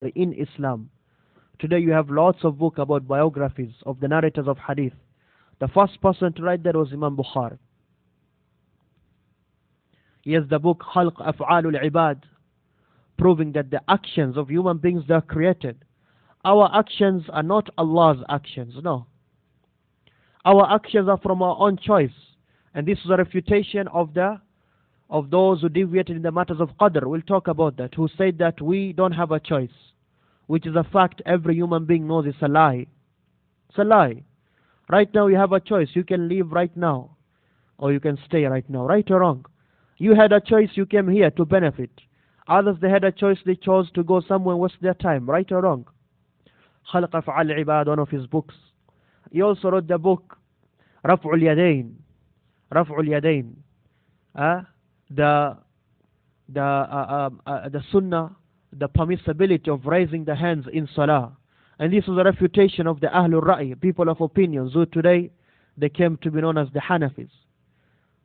in Islam. Today you have lots of books about biographies of the narrators of hadith. The first person to write that was Imam Bukhari. He has the book Khalq Af'alul Ibad, proving that the actions of human beings, they are created. Our actions are not Allah's actions, no. Our actions are from our own choice. And this is a refutation of those who deviated in the matters of Qadr. We'll talk about that. Who said that we don't have a choice, which is a fact every human being knows it's a lie. It's a lie. Right now you have a choice. You can leave right now, or you can stay right now. Right or wrong? You had a choice. You came here to benefit. Others, they had a choice. They chose to go somewhere and waste their time. Right or wrong? Khalq Af'al Ibad, one of his books. He also wrote the book Raf'ul Yadayn. Raf'ul Yadayn. The sunnah, the permissibility of raising the hands in salah. And this was a refutation of the Ahlul Ra'i, people of opinions, who today they came to be known as the Hanafis,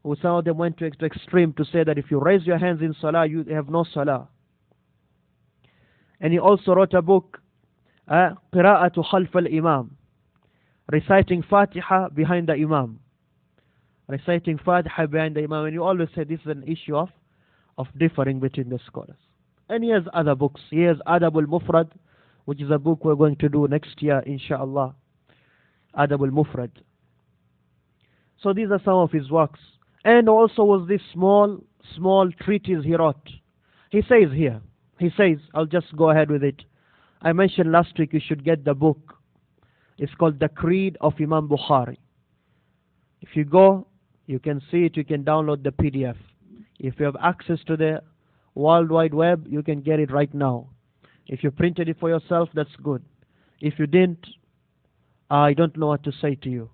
who some of them went to extreme to say that if you raise your hands in salah, you have no salah. And he also wrote a book, Qira'atu Khalf al-Imam, reciting Fatiha behind the Imam. Reciting Fatiha behind the Imam. And you always say this is an issue of differing between the scholars. And he has other books. He has Adab al-Mufrad, which is a book we're going to do next year, inshallah. Adab al-Mufrad. So these are some of his works. And also was this small treatise he wrote. He says here, I'll just go ahead with it. I mentioned last week you should get the book. It's called The Creed of Imam Bukhari. If you go, you can see it, you can download the PDF. If you have access to the World Wide Web, you can get it right now. If you printed it for yourself, that's good. If you didn't, I don't know what to say to you.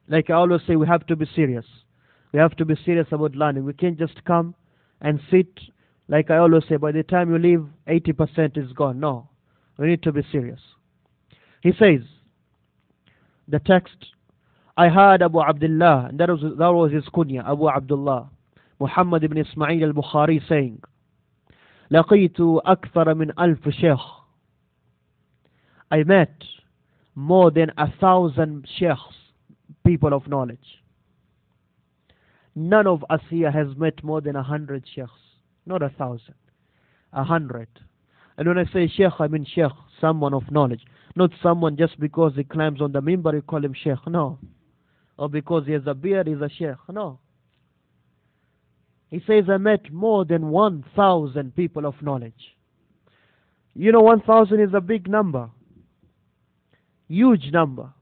Like I always say, we have to be serious. We have to be serious about learning. We can't just come and sit. Like I always say, by the time you leave, 80% is gone. No, we need to be serious. He says, the text, I heard Abu Abdullah, and that was his kunya, Abu Abdullah, Muhammad ibn Ismail al-Bukhari saying, لقيت أكثر من ألف شيخ. I met more than 1,000 sheikhs, people of knowledge. None of us here has met more than 100 sheikhs. Not 1,000, 100. And when I say sheikh, I mean sheikh, someone of knowledge. Not someone just because he climbs on the mimbar, you call him sheikh. No. Or because he has a beard, he's a sheikh. No. He says, I met more than 1,000 people of knowledge. You know, 1,000 is a big number. Huge number.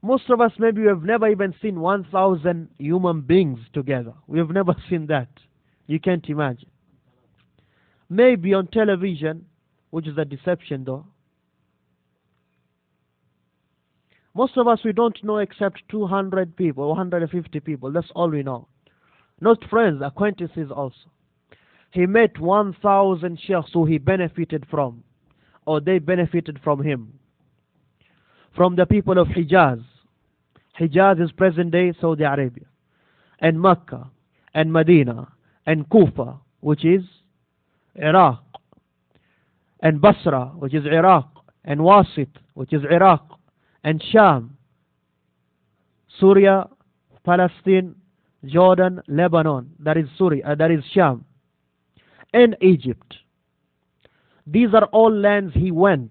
Most of us maybe have never even seen 1,000 human beings together. We have never seen that. You can't imagine. Maybe on television, which is a deception though. Most of us, we don't know except 200 people, 150 people. That's all we know. Not friends, acquaintances also. He met 1,000 sheikhs who he benefited from, or they benefited from him. From the people of Hijaz. Hijaz is present-day Saudi Arabia. And Mecca, and Medina, and Kufa, which is Iraq. And Basra, which is Iraq. And Wasit, which is Iraq. And Sham, Syria, Palestine, Jordan, Lebanon, that is Syria, that is Sham, and Egypt. These are all lands he went.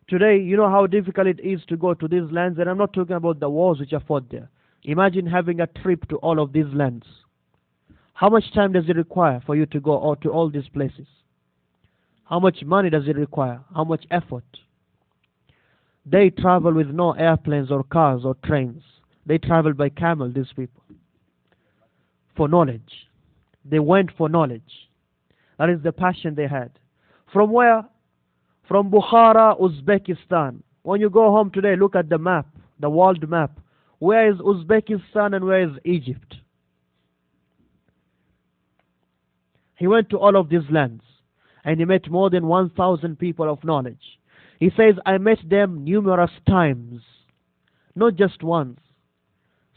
Today, you know how difficult it is to go to these lands, and I'm not talking about the wars which are fought there. Imagine having a trip to all of these lands. How much time does it require for you to go to all these places? How much money does it require? How much effort? They travel with no airplanes or cars or trains. They travel by camel, these people. For knowledge. They went for knowledge. That is the passion they had. From where? From Bukhara, Uzbekistan. When you go home today, look at the map, the world map. Where is Uzbekistan and where is Egypt? He went to all of these lands. And he met more than 1,000 people of knowledge. He says, I met them numerous times, not just once.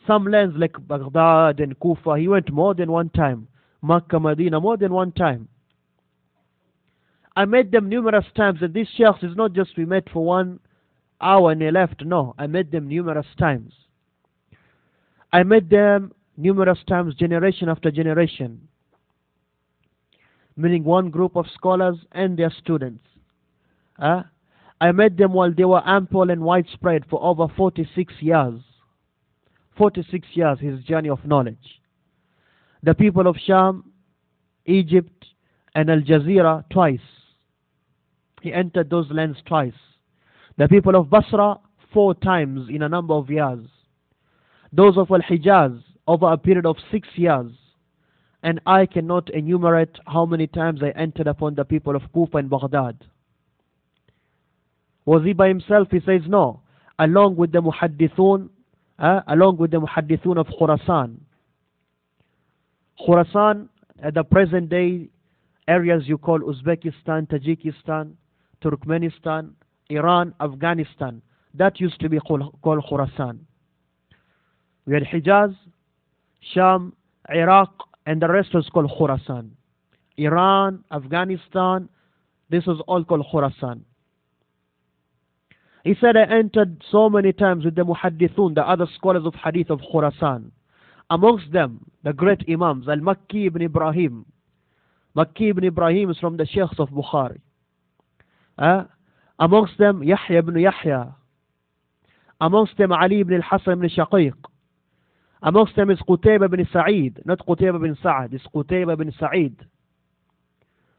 Some lands like Baghdad and Kufa, he went more than one time. Makkah, Medina, more than one time. I met them numerous times, and these sheikhs is not just we met for 1 hour and they left. No, I met them numerous times. I met them numerous times, generation after generation, meaning one group of scholars and their students. I met them while they were ample and widespread for over 46 years. 46 years, his journey of knowledge. The people of Sham, Egypt, and Al Jazeera twice. He entered those lands twice. The people of Basra 4 times in a number of years. Those of Al-Hijaz over a period of 6 years. And I cannot enumerate how many times I entered upon the people of Kufa and Baghdad. Was he by himself? He says no. Along with the Muhaddithun, of Khurasan. Khurasan, at the present day, areas you call Uzbekistan, Tajikistan, Turkmenistan, Iran, Afghanistan. That used to be called Khurasan. We had Hijaz, Sham, Iraq, and the rest was called Khurasan. Iran, Afghanistan, this was all called Khurasan. He said, I entered so many times with the Muhaddithun, the other scholars of Hadith of Khurasan. Amongst them, the great Imams, Al-Makki ibn Ibrahim. Makki ibn Ibrahim is from the Sheikhs of Bukhari. Amongst them, Yahya ibn Yahya. Amongst them, Ali ibn al-Hasan ibn Shaqiq. Amongst them is Qutayba ibn Sa'id, not Qutayba ibn Sa'ad, it's Qutayba ibn Sa'id.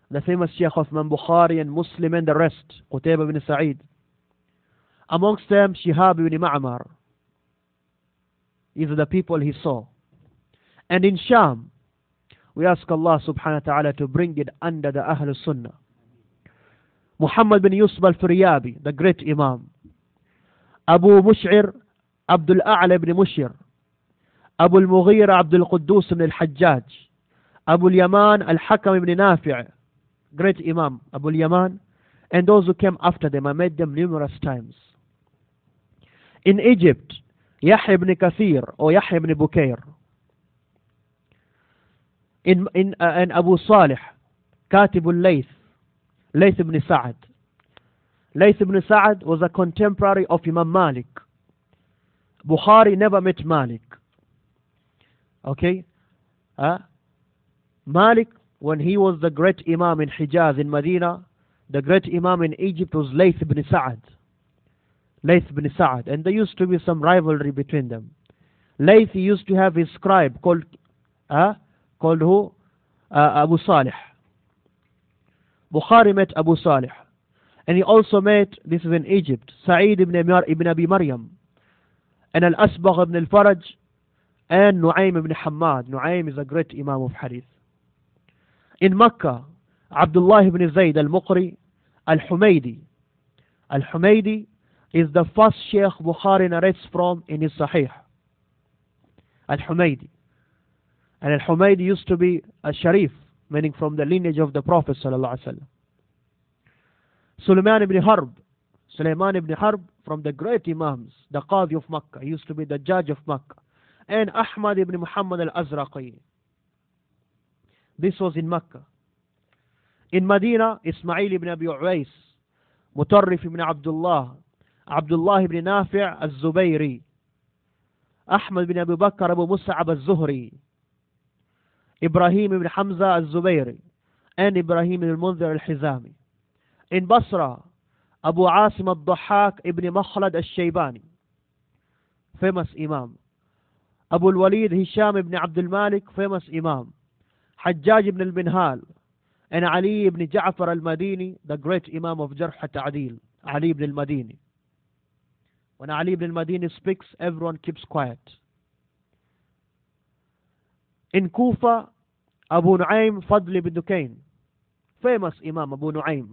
The famous Sheikh of Imam Bukhari and Muslim and the rest, Qutayba ibn Sa'id. Amongst them, Shihab ibn Ma'mar. These are the people he saw. And in Sham, we ask Allah subhanahu wa ta'ala to bring it under the Ahlul Sunnah. Muhammad bin Yusuf al-Firyabi, the great Imam. Abu Mush'ir, Abdul A'la ibn Mush'ir. Abu al-Mughira, Abdul Quddus ibn al-Hajjaj. Abu al-Yaman, al-Hakam ibn Nafi'. Great Imam, Abu al-Yaman. And those who came after them, I met them numerous times. In Egypt, Yahya ibn Kathir or Yahya ibn Bukair. In Abu Salih, Katib al-Layth, Layth ibn Sa'ad. Layth ibn Sa'ad was a contemporary of Imam Malik. Bukhari never met Malik. Okay? Malik, when he was the great Imam in Hijaz, in Medina, the great Imam in Egypt was Layth ibn Sa'ad. Layth ibn Sa'ad. And there used to be some rivalry between them. Layth used to have his scribe called who? Abu Salih. Bukhari met Abu Salih. And he also met, this is in Egypt, Sa'id ibn Abi Maryam. And Al-Asbagh ibn al-Faraj. And Nu'aym ibn Hammad. Nu'aym is a great Imam of Hadith. In Makkah, Abdullah ibn Zayd al-Muqri, al-Humaydi. Al-Humaydi is the first Sheikh Bukhari narrates from in his Sahih. Al-Humaydi. And Al-Humaydi used to be a Sharif, meaning from the lineage of the Prophet sallallahu alaihi wasallam. Sulaiman ibn Harb from the great Imams, the Qadi of Makkah. He used to be the judge of Makkah. And Ahmad ibn Muhammad al-Azraqi. This was in Makkah. In Medina, Ismail ibn Abi Uwais, Mutarrif ibn Abdullah, Abdullah ibn Nafi' al-Zubayri, Ahmad ibn Abu Bakr Abu Mus'ab al-Zuhri, Ibrahim ibn Hamza al-Zubayri, and Ibrahim ibn al-Munzir al-Hizami. In Basra, Abu Asim al-Dhahhak ibn Makhlad al-Shaybani, famous Imam. Abu al-Walid Hisham ibn Abdul Malik, famous Imam. Hajjaj ibn al-Minhal, and Ali ibn Ja'far al-Madini, the great Imam of Jarh al-Ta'dil, Ali ibn al-Madini. When Ali ibn al-Madini speaks, everyone keeps quiet. In Kufa, Abu Nu'aym Fadl ibn Dukayn, famous Imam Abu Nu'aym.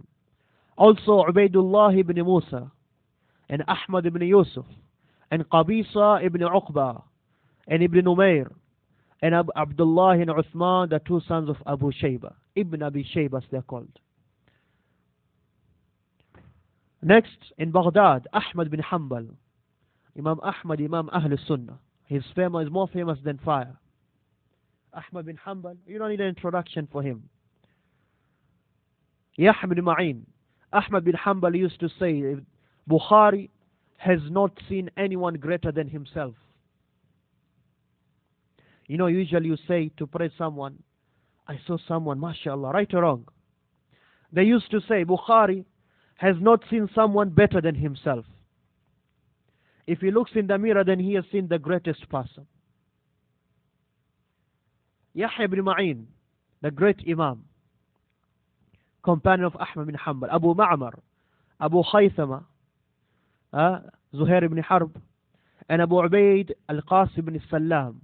Also Ubaidullah ibn Musa, and Ahmad ibn Yusuf, and Qabisa ibn Uqba, and Ibn Umayr, and Abdullah and Uthman, the two sons of Abu Shayba. Ibn Abi Shayba, they're called. Next, in Baghdad, Ahmad bin Hanbal. Imam Ahmad, Imam Ahl Sunnah. His fame is more famous than fire. Ahmad bin Hanbal, you don't need an introduction for him. Yahya bin Ma'in. Ahmad bin Hanbal used to say, Bukhari has not seen anyone greater than himself. You know, usually you say to praise someone, I saw someone, mashallah, right or wrong. They used to say, Bukhari has not seen someone better than himself. If he looks in the mirror, then he has seen the greatest person. Yahya ibn Ma'in, the great Imam, companion of Ahmad bin Hanbal, Abu Ma'mar, Abu Khaythama, Zuhair ibn Harb, and Abu Ubaid al-Qasim ibn Salam.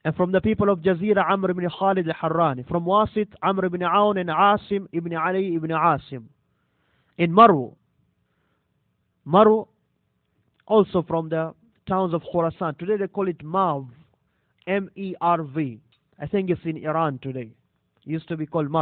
And from the people of Jazira, Amr ibn Khalid al-Harrani. From Wasit, Amr ibn Aun and Asim ibn Ali ibn Asim. In Marw, also from the towns of Khurasan. Today they call it Marv, M-E-R-V. I think it's in Iran today. It used to be called Marw.